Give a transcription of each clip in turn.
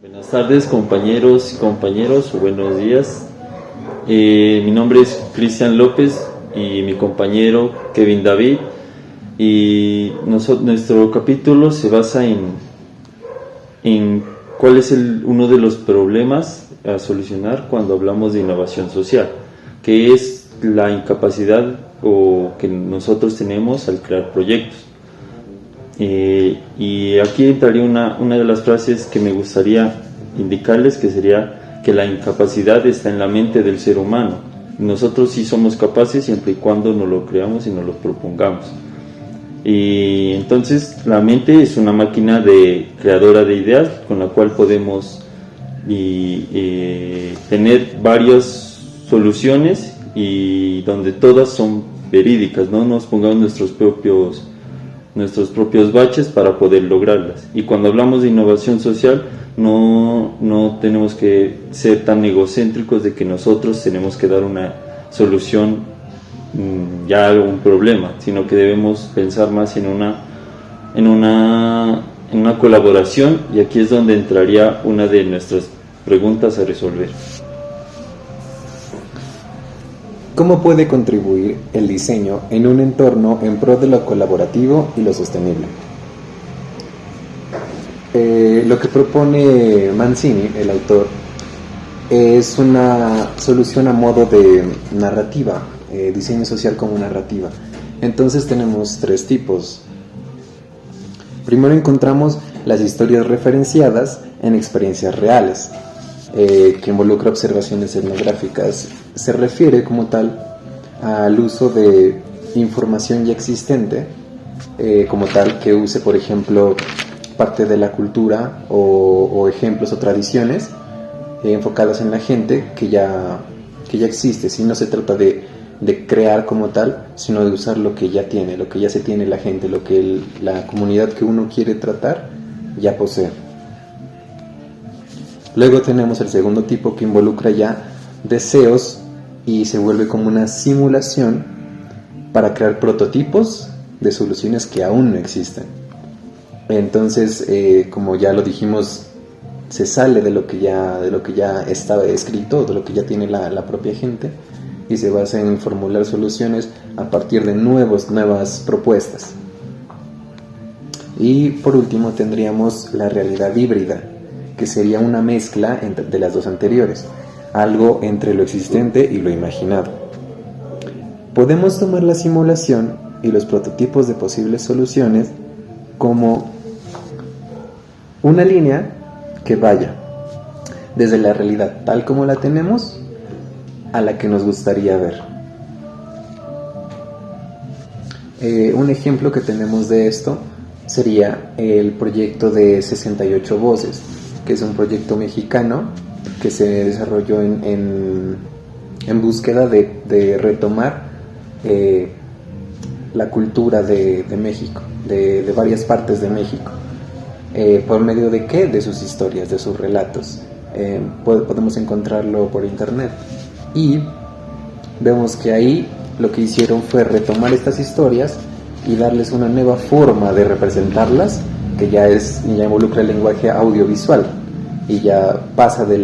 Buenas tardes, compañeros y compañeros, o buenos días. Mi nombre es Cristian López y mi compañero Kevin David, y nuestro capítulo se basa en cuál es uno de los problemas a solucionar cuando hablamos de innovación social, que es la incapacidad que nosotros tenemos al crear proyectos. Y aquí entraría una de las frases que me gustaría indicarles, que sería que la incapacidad está en la mente del ser humano. Nosotros sí somos capaces siempre y cuando nos lo creamos y nos lo propongamos. Y entonces la mente es una máquina creadora de ideas con la cual podemos tener varias soluciones, y donde todas son verídicas, no nos pongamos nuestros propios baches para poder lograrlas. Y cuando hablamos de innovación social, no tenemos que ser tan egocéntricos de que nosotros tenemos que dar una solución ya a un problema, sino que debemos pensar más en una colaboración, y aquí es donde entraría una de nuestras preguntas a resolver. ¿Cómo puede contribuir el diseño en un entorno en pro de lo colaborativo y lo sostenible? Lo que propone Mancini, el autor, es una solución a modo de narrativa, diseño social como narrativa. Entonces tenemos tres tipos. Primero encontramos las historias referenciadas en experiencias reales, que involucra observaciones etnográficas. Se refiere como tal al uso de información ya existente, como tal, que use, por ejemplo, parte de la cultura o ejemplos o tradiciones enfocadas en la gente que ya existe. Si no se trata de crear como tal, sino de usar lo que ya tiene, lo que ya se tiene la gente, lo que la comunidad que uno quiere tratar ya posee. Luego tenemos el segundo tipo, que involucra ya deseos y se vuelve como una simulación para crear prototipos de soluciones que aún no existen. Entonces, como ya lo dijimos, se sale de lo que ya estaba escrito, de lo que ya tiene la propia gente, y se basa en formular soluciones a partir de nuevas propuestas. Y por último tendríamos la realidad híbrida, que sería una mezcla de las dos anteriores, algo entre lo existente y lo imaginado. Podemos tomar la simulación y los prototipos de posibles soluciones como una línea que vaya desde la realidad tal como la tenemos a la que nos gustaría ver. Un ejemplo que tenemos de esto sería el proyecto de 68 Voces, que es un proyecto mexicano que se desarrolló en búsqueda de retomar la cultura de México, de varias partes de México. ¿Por medio de qué? De sus historias, de sus relatos. Podemos encontrarlo por internet. Y vemos que ahí lo que hicieron fue retomar estas historias y darles una nueva forma de representarlas, que ya involucra el lenguaje audiovisual y ya pasa de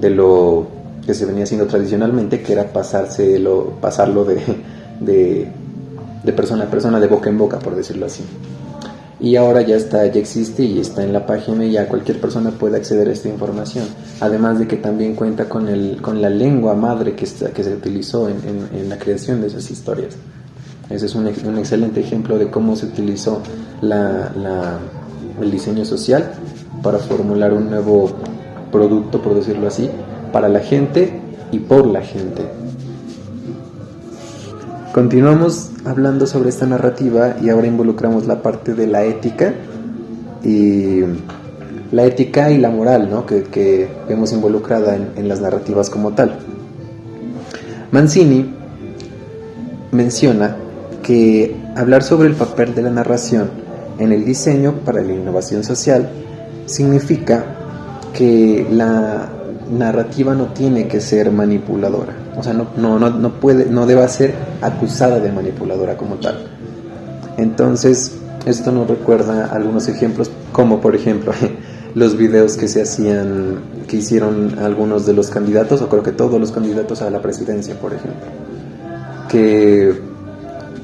lo que se venía haciendo tradicionalmente, que era pasarlo de persona a persona, de boca en boca, por decirlo así. Y ahora ya existe y está en la página, y ya cualquier persona puede acceder a esta información, además de que también cuenta con la lengua madre que se utilizó en la creación de esas historias. Ese es un excelente ejemplo de cómo se utilizó el diseño social para formular un nuevo producto, por decirlo así, para la gente y por la gente. Continuamos hablando sobre esta narrativa, y ahora involucramos la parte de la ética y la moral, ¿no? que vemos involucrada en las narrativas como tal. Mancini menciona que hablar sobre el papel de la narración en el diseño para la innovación social significa que la narrativa no tiene que ser manipuladora, o sea, no debe ser acusada de manipuladora como tal. Entonces, esto nos recuerda algunos ejemplos, como por ejemplo los videos que se hacían, que hicieron algunos de los candidatos, o creo que todos los candidatos a la presidencia, por ejemplo, que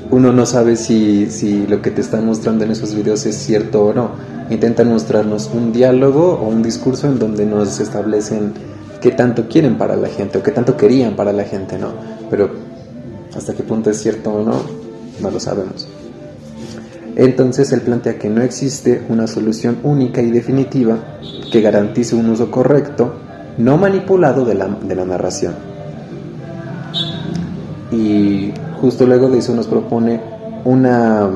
uno no sabe si lo que te están mostrando en esos videos es cierto o no. Intentan mostrarnos un diálogo o un discurso en donde nos establecen qué tanto quieren para la gente o qué tanto querían para la gente, ¿no? Pero hasta qué punto es cierto o no, no lo sabemos. Entonces él plantea que no existe una solución única y definitiva que garantice un uso correcto, no manipulado de la narración. Y justo luego de eso nos propone una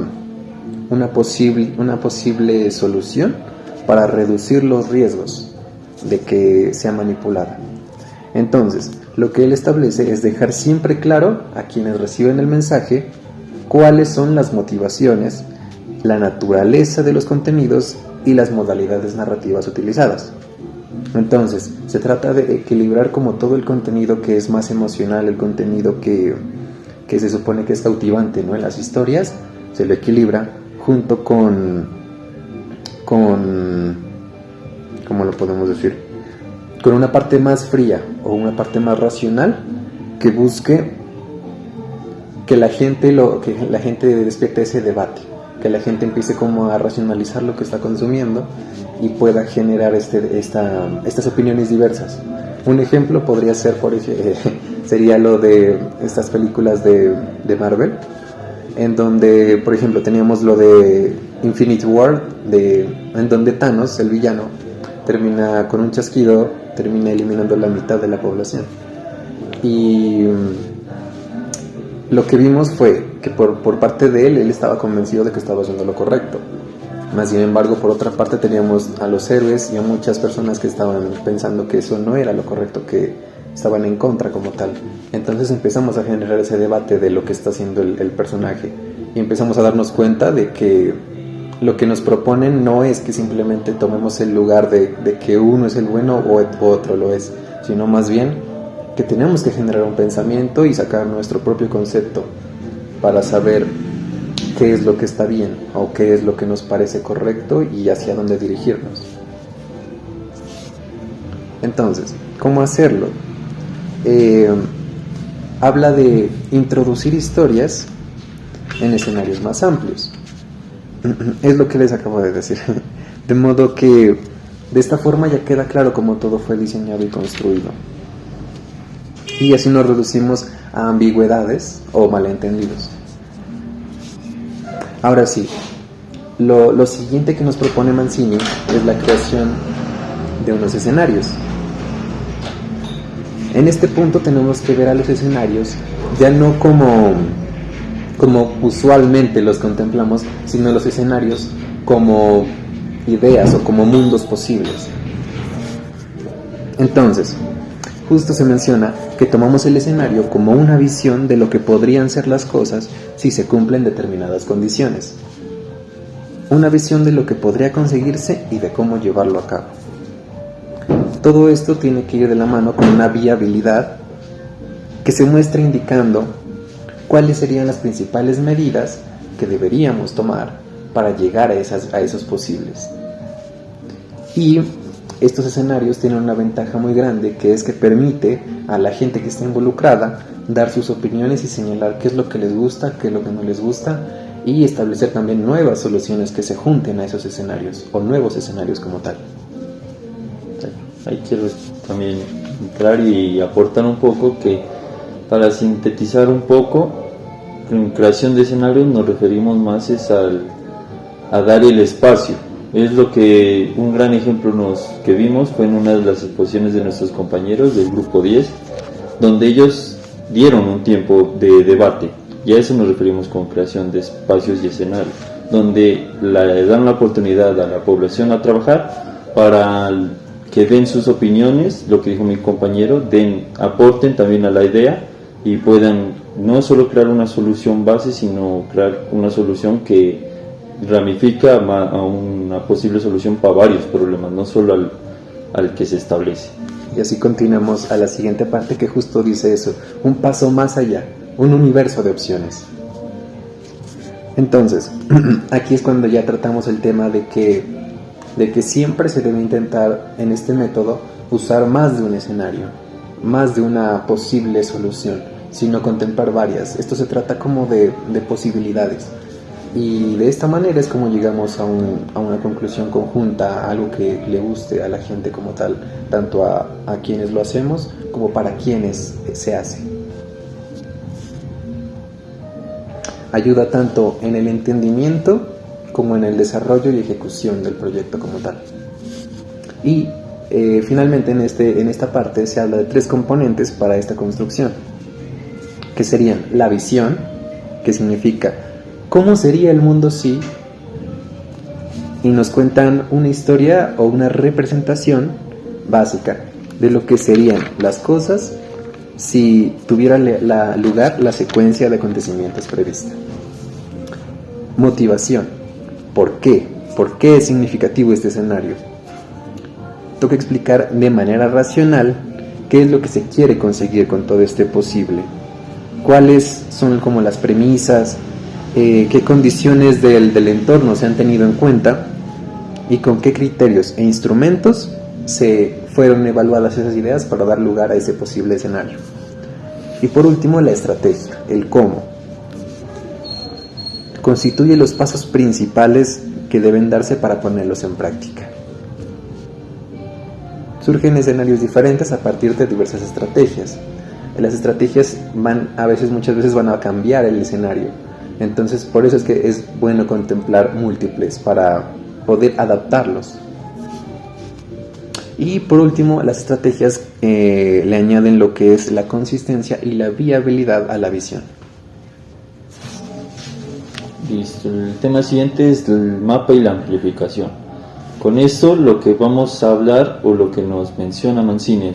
posible solución para reducir los riesgos de que sea manipulada. Entonces, lo que él establece es dejar siempre claro a quienes reciben el mensaje cuáles son las motivaciones, la naturaleza de los contenidos y las modalidades narrativas utilizadas. Entonces, se trata de equilibrar como todo el contenido que es más emocional, el contenido que se supone que es cautivante, ¿no? En las historias, se lo equilibra junto con ¿cómo lo podemos decir? Con una parte más fría o una parte más racional que busque que la gente despierte ese debate, que la gente empiece como a racionalizar lo que está consumiendo y pueda generar estas opiniones diversas. Un ejemplo podría ser, sería lo de estas películas de Marvel, en donde, por ejemplo, teníamos lo de Infinity War, en donde Thanos, el villano, termina con un chasquido, termina eliminando la mitad de la población. Y lo que vimos fue que por parte de él estaba convencido de que estaba haciendo lo correcto. Más sin embargo, por otra parte teníamos a los héroes y a muchas personas que estaban pensando que eso no era lo correcto, que estaban en contra como tal. Entonces empezamos a generar ese debate de lo que está haciendo el personaje y empezamos a darnos cuenta de que lo que nos proponen no es que simplemente tomemos el lugar de que uno es el bueno o otro lo es, sino más bien que tenemos que generar un pensamiento y sacar nuestro propio concepto para saber qué es lo que está bien o qué es lo que nos parece correcto y hacia dónde dirigirnos. Entonces, ¿cómo hacerlo? Habla de introducir historias en escenarios más amplios. Es lo que les acabo de decir. De modo que de esta forma ya queda claro cómo todo fue diseñado y construido. Y así nos reducimos a ambigüedades o malentendidos. Ahora sí, lo siguiente que nos propone Mancini es la creación de unos escenarios. En este punto tenemos que ver a los escenarios ya no como usualmente los contemplamos, sino los escenarios como ideas o como mundos posibles. Entonces, justo se menciona que tomamos el escenario como una visión de lo que podrían ser las cosas si se cumplen determinadas condiciones. Una visión de lo que podría conseguirse y de cómo llevarlo a cabo. Todo esto tiene que ir de la mano con una viabilidad que se muestra indicando cuáles serían las principales medidas que deberíamos tomar para llegar a esos posibles. Y estos escenarios tienen una ventaja muy grande, que es que permite a la gente que está involucrada dar sus opiniones y señalar qué es lo que les gusta, qué es lo que no les gusta, y establecer también nuevas soluciones que se junten a esos escenarios o nuevos escenarios como tal. Ahí quiero también entrar y aportar un poco que, para sintetizar un poco, en creación de escenarios nos referimos más a dar el espacio. Es lo que un gran ejemplo que vimos fue en una de las exposiciones de nuestros compañeros del grupo 10, donde ellos dieron un tiempo de debate, y a eso nos referimos con creación de espacios y escenarios, donde le dan la oportunidad a la población a trabajar para que den sus opiniones, lo que dijo mi compañero, aporten también a la idea y puedan no solo crear una solución base, sino crear una solución que ramifica a una posible solución para varios problemas, no solo al que se establece. Y así continuamos a la siguiente parte, que justo dice eso, un paso más allá, un universo de opciones. Entonces, aquí es cuando ya tratamos el tema de que de que siempre se debe intentar en este método usar más de un escenario, más de una posible solución, sino contemplar varias. Esto se trata como de posibilidades. Y de esta manera es como llegamos a una conclusión conjunta, algo que le guste a la gente como tal, tanto a quienes lo hacemos como para quienes se hace. Ayuda tanto en el entendimiento como en el desarrollo y ejecución del proyecto como tal. Y finalmente en esta parte se habla de 3 componentes para esta construcción, que serían la visión, que significa ¿cómo sería el mundo si? Y nos cuentan una historia o una representación básica de lo que serían las cosas si tuviera lugar la secuencia de acontecimientos prevista. Motivación. ¿Por qué? ¿Por qué es significativo este escenario? Toca explicar de manera racional qué es lo que se quiere conseguir con todo este posible. ¿Cuáles son como las premisas? ¿Qué condiciones del entorno se han tenido en cuenta? ¿Y con qué criterios e instrumentos se fueron evaluadas esas ideas para dar lugar a ese posible escenario? Y por último, la estrategia, el cómo. Constituye los pasos principales que deben darse para ponerlos en práctica. Surgen escenarios diferentes a partir de diversas estrategias. Las estrategias muchas veces van a cambiar el escenario. Entonces, por eso es que es bueno contemplar múltiples para poder adaptarlos. Y por último, las estrategias le añaden lo que es la consistencia y la viabilidad a la visión. Listo. El tema siguiente es el mapa y la amplificación. Con esto lo que vamos a hablar, o lo que nos menciona Mancini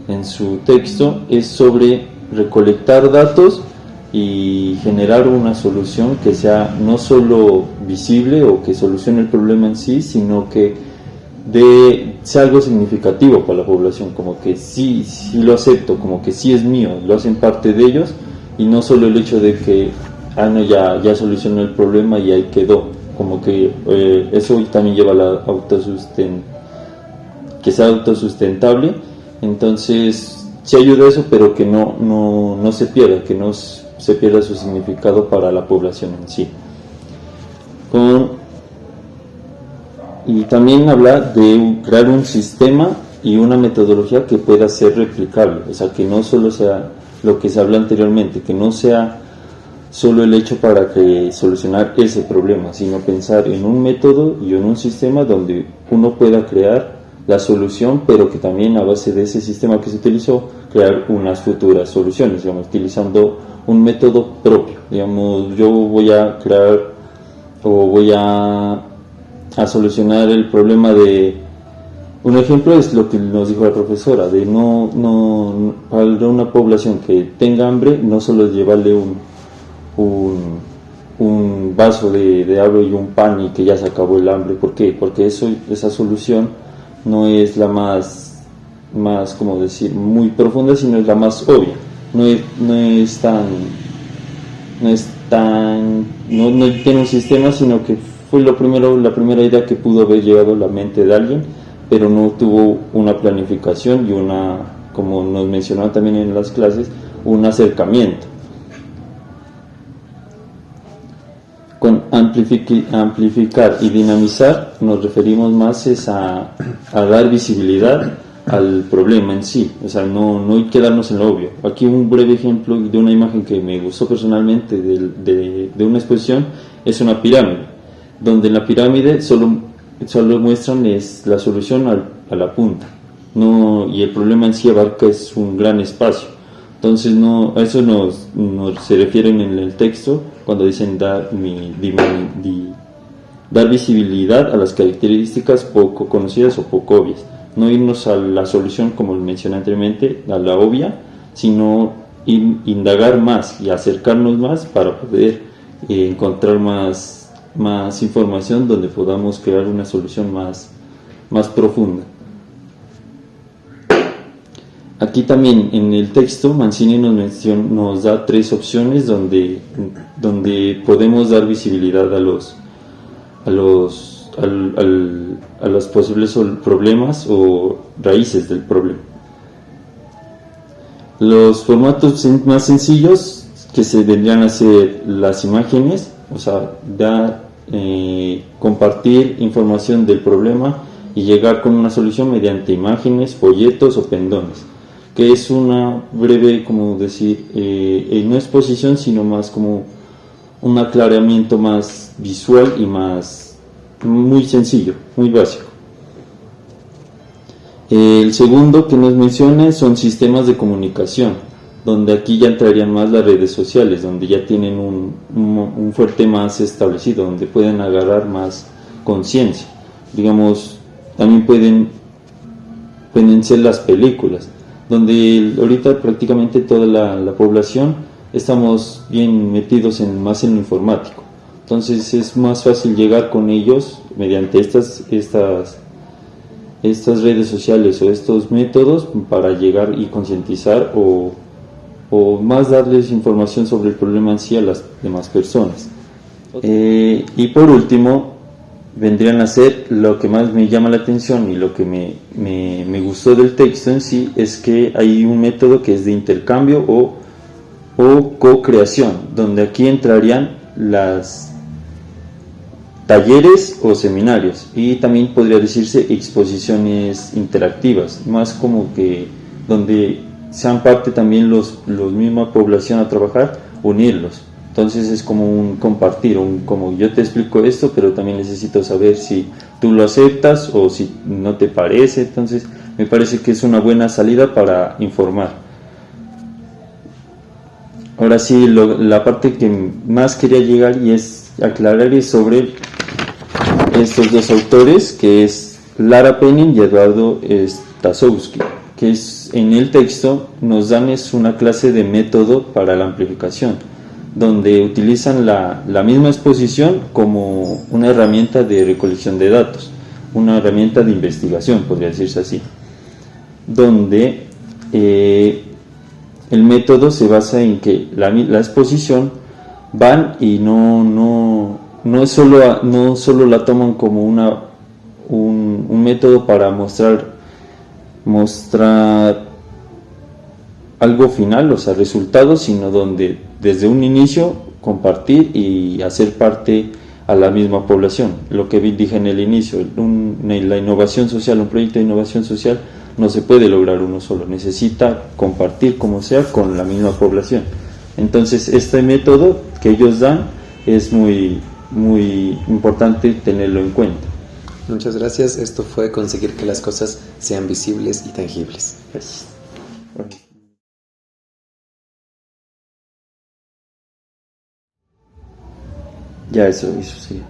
en su texto, es sobre recolectar datos y generar una solución que sea no solo visible o que solucione el problema en sí, sino que sea algo significativo para la población, como que sí lo acepto, como que sí es mío, lo hacen parte de ellos, y no solo el hecho de que ya solucionó el problema y ahí quedó, como que eso también lleva a la que sea autosustentable. Entonces sí ayuda a eso, pero que no se pierda, que no se pierda su significado para la población en sí. Y también habla de crear un sistema y una metodología que pueda ser replicable, o sea, que no solo sea lo que se habló anteriormente, que no sea solo el hecho para solucionar ese problema, sino pensar en un método y en un sistema donde uno pueda crear la solución, pero que también a base de ese sistema que se utilizó, crear unas futuras soluciones, digamos, utilizando un método propio. Digamos, yo voy a crear o voy a solucionar el problema de... Un ejemplo es lo que nos dijo la profesora, de para una población que tenga hambre, no solo es llevarle un vaso de agua y un pan y que ya se acabó el hambre. ¿Por qué? Porque esa solución no es la más como decir, muy profunda, sino es la más obvia. No tiene un sistema, sino que fue la primera idea que pudo haber llegado a la mente de alguien, pero no tuvo una planificación y como nos mencionaron también en las clases, un acercamiento. Con amplificar y dinamizar nos referimos más a dar visibilidad al problema en sí, o sea, no hay que quedarnos en lo obvio. Aquí un breve ejemplo de una imagen que me gustó personalmente de una exposición es una pirámide, donde en la pirámide solo muestran la solución a la punta, y el problema en sí abarca es un gran espacio. Entonces a eso nos se refieren en el texto cuando dicen dar visibilidad a las características poco conocidas o poco obvias. No irnos a la solución, como mencioné anteriormente, a la obvia, sino indagar más y acercarnos más para poder encontrar más información donde podamos crear una solución más profunda. Aquí también en el texto Mancini nos da 3 opciones donde podemos dar visibilidad a los a los posibles problemas o raíces del problema. Los formatos más sencillos que se vendrían a ser las imágenes, o sea, compartir información del problema y llegar con una solución mediante imágenes, folletos o pendones, que es una breve, como decir, no exposición, sino más como un aclaramiento más visual y más muy sencillo, muy básico. El segundo que nos menciona son sistemas de comunicación, donde aquí ya entrarían más las redes sociales, donde ya tienen un fuerte más establecido, donde pueden agarrar más conciencia. Digamos, también pueden ser las películas, donde ahorita prácticamente toda la población estamos bien metidos más en lo informático. Entonces es más fácil llegar con ellos mediante estas redes sociales o estos métodos para llegar y concientizar o más darles información sobre el problema en sí a las demás personas. Y por último, vendrían a ser lo que más me llama la atención y lo que me gustó del texto en sí, es que hay un método que es de intercambio o co-creación, donde aquí entrarían las talleres o seminarios, y también podría decirse exposiciones interactivas, más como que donde sean parte también los misma población a trabajar, unirlos. Entonces es como un compartir, como yo te explico esto, pero también necesito saber si tú lo aceptas o si no te parece. Entonces me parece que es una buena salida para informar. Ahora sí, la parte que más quería llegar y es aclarar es sobre estos dos autores, que es Lara Penning y Eduardo Staszewski, que en el texto nos dan una clase de método para la amplificación, donde utilizan la misma exposición como una herramienta de recolección de datos, una herramienta de investigación, podría decirse así, donde el método se basa en que la exposición van y no solo la toman como un método para mostrar algo final, o sea, resultados, sino donde desde un inicio compartir y hacer parte a la misma población. Lo que dije en el inicio, la innovación social, un proyecto de innovación social no se puede lograr uno solo, necesita compartir como sea con la misma población. Entonces este método que ellos dan es muy importante tenerlo en cuenta. Muchas gracias. Esto fue conseguir que las cosas sean visibles y tangibles. Gracias. Ya eso sería.